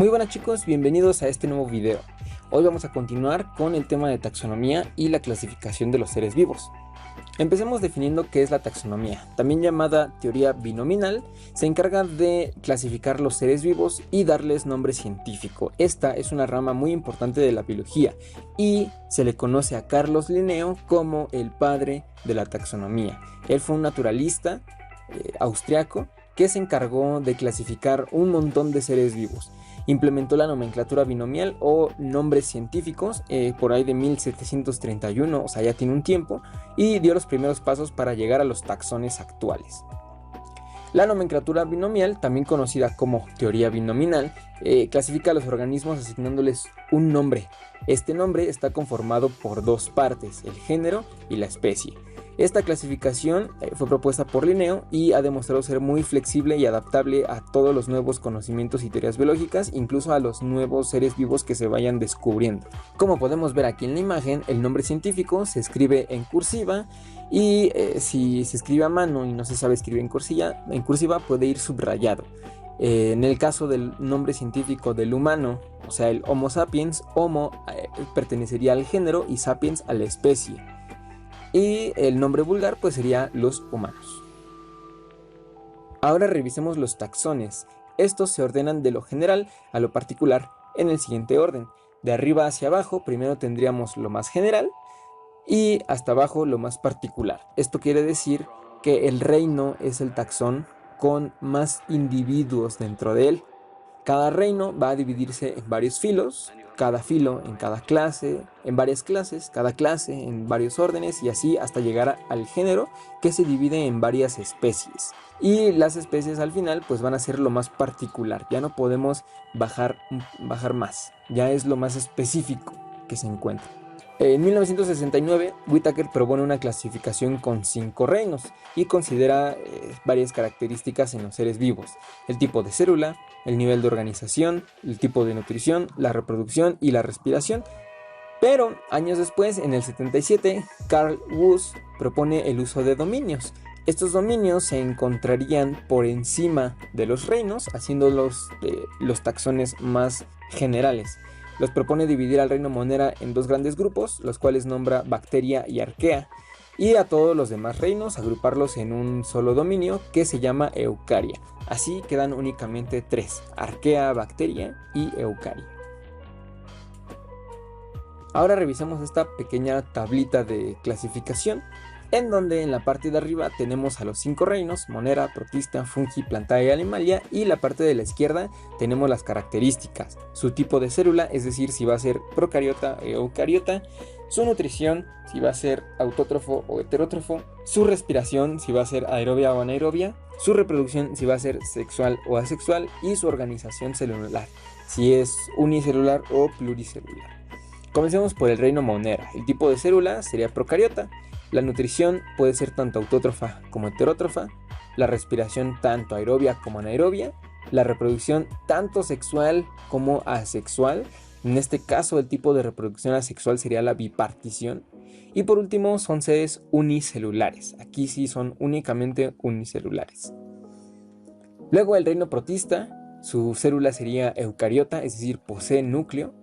Muy buenas chicos, bienvenidos a este nuevo video. Hoy vamos a continuar con el tema de taxonomía y la clasificación de los seres vivos. Empecemos definiendo qué es la taxonomía. También llamada teoría binominal, se encarga de clasificar los seres vivos y darles nombre científico. Esta es una rama muy importante de la biología y se le conoce a Carlos Linneo como el padre de la taxonomía. Él fue un naturalista austriaco que se encargó de clasificar un montón de seres vivos. Implementó la nomenclatura binomial o nombres científicos por ahí de 1731, o sea ya tiene un tiempo, y dio los primeros pasos para llegar a los taxones actuales. La nomenclatura binomial, también conocida como teoría binominal, clasifica a los organismos asignándoles un nombre. Este nombre está conformado por dos partes, el género y la especie. Esta clasificación fue propuesta por Linneo y ha demostrado ser muy flexible y adaptable a todos los nuevos conocimientos y teorías biológicas, incluso a los nuevos seres vivos que se vayan descubriendo. Como podemos ver aquí en la imagen, el nombre científico se escribe en cursiva y si se escribe a mano y no se sabe escribir en cursiva puede ir subrayado. En el caso del nombre científico del humano, o sea el Homo sapiens, Homo pertenecería al género y sapiens a la especie. Y el nombre vulgar pues sería los humanos. Ahora revisemos los taxones. Estos se ordenan de lo general a lo particular en el siguiente orden. De arriba hacia abajo primero tendríamos lo más general y hasta abajo lo más particular. Esto quiere decir que el reino es el taxón con más individuos dentro de él. Cada reino va a dividirse en varios filos, cada filo en cada clase, en varias clases, cada clase en varios órdenes y así hasta llegar al género, que se divide en varias especies. Y las especies al final pues van a ser lo más particular, ya no podemos bajar más, ya es lo más específico que se encuentra. En 1969, Whittaker propone una clasificación con 5 reinos y considera varias características en los seres vivos: el tipo de célula, el nivel de organización, el tipo de nutrición, la reproducción y la respiración. Pero años después, en el 77, Carl Woese propone el uso de dominios. Estos dominios se encontrarían por encima de los reinos, haciendo los taxones más generales. Los propone dividir al reino Monera en dos grandes grupos, los cuales nombra Bacteria y Arquea, y a todos los demás reinos agruparlos en un solo dominio que se llama Eukarya. Así quedan únicamente 3, Arquea, Bacteria y Eukarya. Ahora revisemos esta pequeña tablita de clasificación, en donde en la parte de arriba tenemos a los 5 reinos: Monera, Protista, Fungi, Plantae y Animalia, y la parte de la izquierda tenemos las características: su tipo de célula, es decir, si va a ser procariota o eucariota, su nutrición, si va a ser autótrofo o heterótrofo, su respiración, si va a ser aerobia o anaerobia, su reproducción, si va a ser sexual o asexual, y su organización celular, si es unicelular o pluricelular. Comencemos por el reino Monera. El tipo de célula sería procariota. La nutrición puede ser tanto autótrofa como heterótrofa, la respiración tanto aerobia como anaerobia, la reproducción tanto sexual como asexual. En este caso el tipo de reproducción asexual sería la bipartición. Y por último son seres unicelulares. Aquí sí son únicamente unicelulares. Luego el reino protista, su célula sería eucariota, es decir, posee núcleo.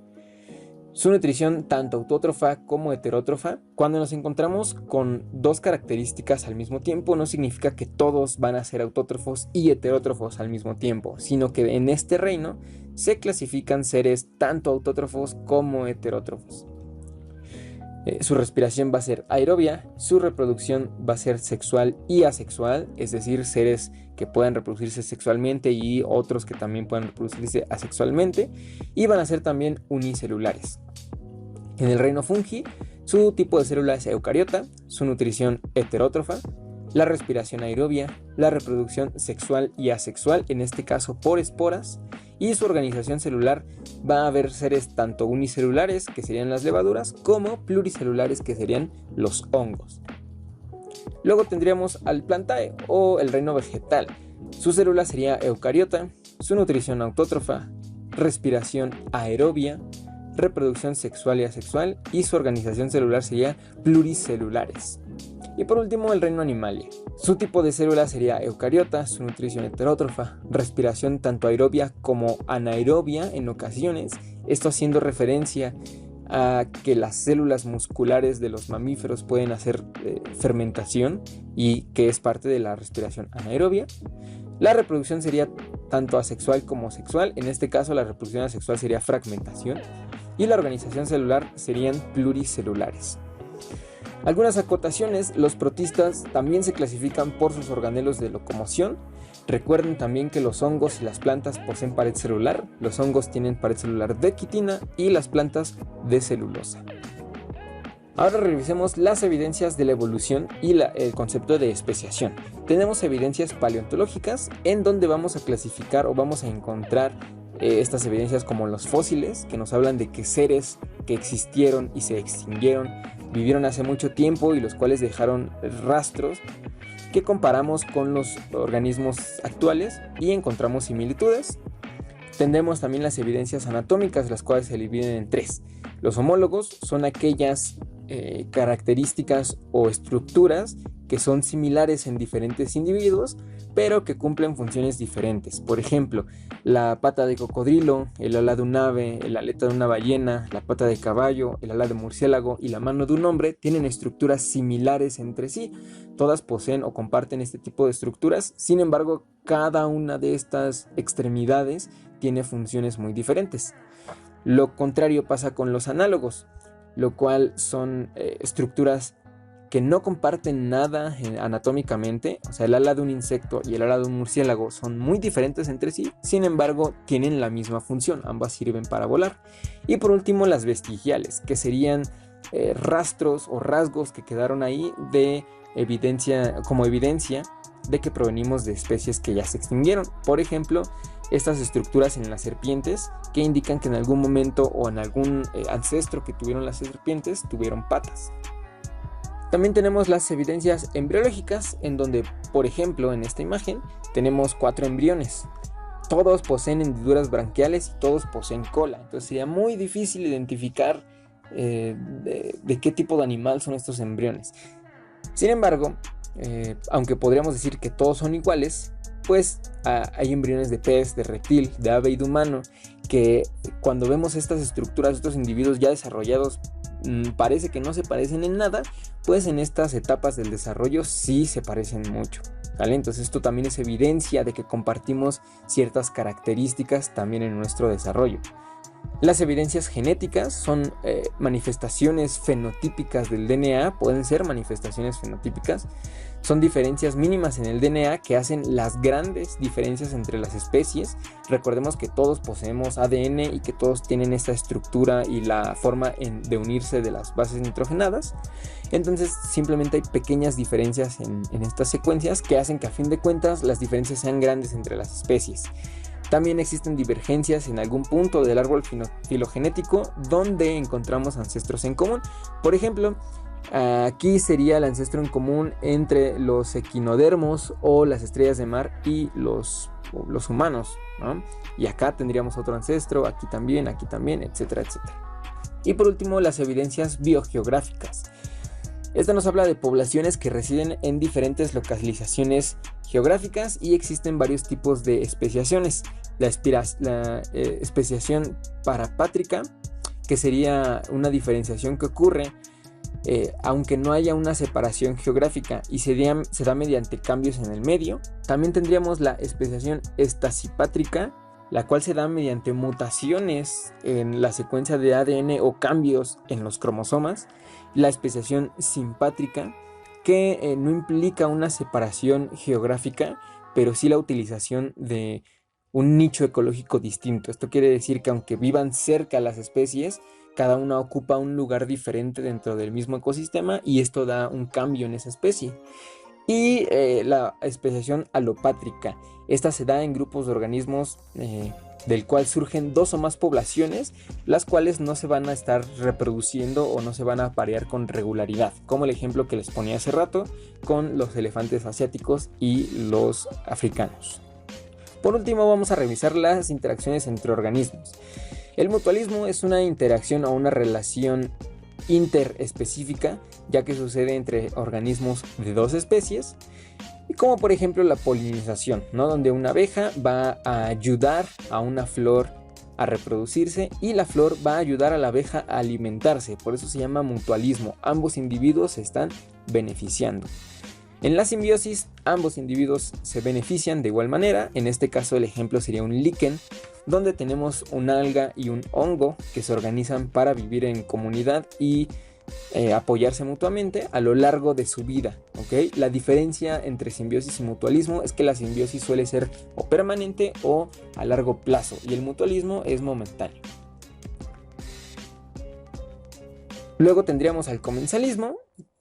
Su nutrición tanto autótrofa como heterótrofa. Cuando nos encontramos con dos características al mismo tiempo, no significa que todos van a ser autótrofos y heterótrofos al mismo tiempo, sino que en este reino se clasifican seres tanto autótrofos como heterótrofos. Su respiración va a ser aerobia, su reproducción va a ser sexual y asexual, es decir, seres que puedan reproducirse sexualmente y otros que también puedan reproducirse asexualmente, y van a ser también unicelulares. En el reino fungi, su tipo de célula es eucariota, su nutrición heterótrofa, la respiración aerobia, la reproducción sexual y asexual, en este caso por esporas, y su organización celular va a haber seres tanto unicelulares, que serían las levaduras, como pluricelulares, que serían los hongos. Luego tendríamos al Plantae o el reino vegetal. Su célula sería eucariota, su nutrición autótrofa, respiración aerobia, reproducción sexual y asexual, y su organización celular sería pluricelulares. Y por último, el reino Animalia. Su tipo de célula sería eucariota, su nutrición heterótrofa, respiración tanto aerobia como anaerobia en ocasiones, esto haciendo referencia a que las células musculares de los mamíferos pueden hacer fermentación y que es parte de la respiración anaerobia. La reproducción sería tanto asexual como sexual, en este caso la reproducción asexual sería fragmentación y la organización celular serían pluricelulares. Algunas acotaciones: los protistas también se clasifican por sus organelos de locomoción. Recuerden también que los hongos y las plantas poseen pared celular. Los hongos tienen pared celular de quitina y las plantas de celulosa. Ahora revisemos las evidencias de la evolución y el concepto de especiación. Tenemos evidencias paleontológicas en donde vamos a clasificar o vamos a encontrar estas evidencias como los fósiles, que nos hablan de que seres que existieron y se extinguieron vivieron hace mucho tiempo y los cuales dejaron rastros que comparamos con los organismos actuales y encontramos similitudes. Tendremos también las evidencias anatómicas, las cuales se dividen en tres. Los homólogos son aquellas características o estructuras que son similares en diferentes individuos, pero que cumplen funciones diferentes. Por ejemplo, la pata de cocodrilo, el ala de un ave, el aleta de una ballena, la pata de caballo, el ala de murciélago y la mano de un hombre tienen estructuras similares entre sí. Todas poseen o comparten este tipo de estructuras, sin embargo, cada una de estas extremidades tiene funciones muy diferentes. Lo contrario pasa con los análogos, lo cual son estructuras que no comparten nada anatómicamente. O sea, el ala de un insecto y el ala de un murciélago son muy diferentes entre sí, sin embargo tienen la misma función, ambas sirven para volar. Y por último, las vestigiales, que serían rastros o rasgos que quedaron ahí de evidencia de que provenimos de especies que ya se extinguieron. Por ejemplo, estas estructuras en las serpientes que indican que en algún momento o en algún ancestro que tuvieron las serpientes tuvieron patas. También tenemos las evidencias embriológicas, en donde, por ejemplo, en esta imagen tenemos 4 embriones. Todos poseen hendiduras branquiales y todos poseen cola. Entonces sería muy difícil identificar de qué tipo de animal son estos embriones. Sin embargo, aunque podríamos decir que todos son iguales, pues hay embriones de pez, de reptil, de ave y de humano, que cuando vemos estas estructuras, estos individuos ya desarrollados, parece que no se parecen en nada, pues en estas etapas del desarrollo sí se parecen mucho, ¿vale? Entonces esto también es evidencia de que compartimos ciertas características también en nuestro desarrollo. Las evidencias genéticas son manifestaciones fenotípicas del DNA, pueden ser manifestaciones fenotípicas, son diferencias mínimas en el DNA que hacen las grandes diferencias entre las especies. Recordemos que todos poseemos ADN y que todos tienen esta estructura y la forma de unirse de las bases nitrogenadas. Entonces simplemente hay pequeñas diferencias en estas secuencias que hacen que a fin de cuentas las diferencias sean grandes entre las especies. También existen divergencias en algún punto del árbol filogenético donde encontramos ancestros en común. Por ejemplo, aquí sería el ancestro en común entre los equinodermos o las estrellas de mar y los humanos, ¿no? Y acá tendríamos otro ancestro, aquí también, etcétera, etcétera. Y por último, las evidencias biogeográficas. Esta nos habla de poblaciones que residen en diferentes localizaciones geográficas y existen varios tipos de especiaciones. La especiación parapátrica, que sería una diferenciación que ocurre aunque no haya una separación geográfica y se da mediante cambios en el medio. También tendríamos la especiación estasipátrica, la cual se da mediante mutaciones en la secuencia de ADN o cambios en los cromosomas. La especiación simpátrica, que no implica una separación geográfica, pero sí la utilización de un nicho ecológico distinto. Esto quiere decir que aunque vivan cerca las especies, cada una ocupa un lugar diferente dentro del mismo ecosistema y esto da un cambio en esa especie. Y la especiación alopátrica, esta se da en grupos de organismos del cual surgen 2 o más poblaciones, las cuales no se van a estar reproduciendo o no se van a aparear con regularidad, como el ejemplo que les ponía hace rato con los elefantes asiáticos y los africanos. Por último, vamos a revisar las interacciones entre organismos. El mutualismo es una interacción o una relación interespecífica, ya que sucede entre organismos de dos especies, y como por ejemplo la polinización, ¿no? Donde una abeja va a ayudar a una flor a reproducirse y la flor va a ayudar a la abeja a alimentarse, por eso se llama mutualismo, ambos individuos se están beneficiando. En la simbiosis, ambos individuos se benefician de igual manera. En este caso el ejemplo sería un líquen, donde tenemos un alga y un hongo que se organizan para vivir en comunidad y apoyarse mutuamente a lo largo de su vida, ¿ok? La diferencia entre simbiosis y mutualismo es que la simbiosis suele ser o permanente o a largo plazo, y el mutualismo es momentáneo. Luego tendríamos al comensalismo.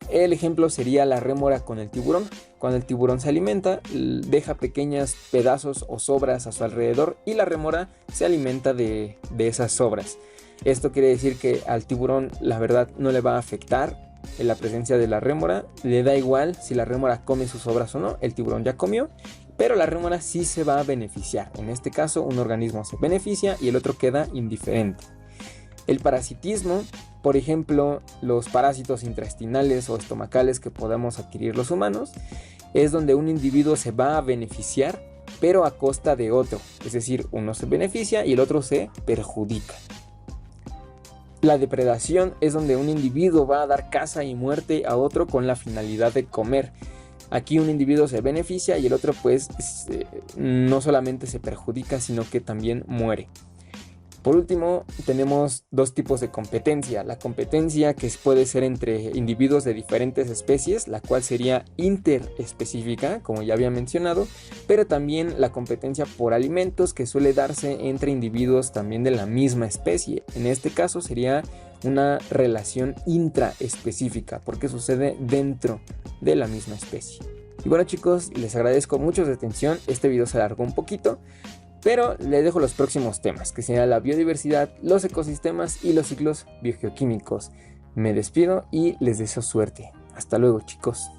El ejemplo sería la rémora con el tiburón. Cuando el tiburón se alimenta, deja pequeños pedazos o sobras a su alrededor y la rémora se alimenta de esas sobras. Esto quiere decir que al tiburón la verdad no le va a afectar en la presencia de la rémora. Le da igual si la rémora come sus sobras o no, el tiburón ya comió, pero la rémora sí se va a beneficiar. En este caso un organismo se beneficia y el otro queda indiferente. El parasitismo, por ejemplo, los parásitos intestinales o estomacales que podamos adquirir los humanos, es donde un individuo se va a beneficiar, pero a costa de otro. Es decir, uno se beneficia y el otro se perjudica. La depredación es donde un individuo va a dar caza y muerte a otro con la finalidad de comer. Aquí un individuo se beneficia y el otro pues no solamente se perjudica, sino que también muere. Por último, tenemos dos tipos de competencia. La competencia que puede ser entre individuos de diferentes especies, la cual sería interespecífica, como ya había mencionado, pero también la competencia por alimentos, que suele darse entre individuos también de la misma especie. En este caso sería una relación intraespecífica, porque sucede dentro de la misma especie. Y bueno, chicos, les agradezco mucho su atención. Este video se alargó un poquito, pero les dejo los próximos temas, que serían la biodiversidad, los ecosistemas y los ciclos biogeoquímicos. Me despido y les deseo suerte. Hasta luego, chicos.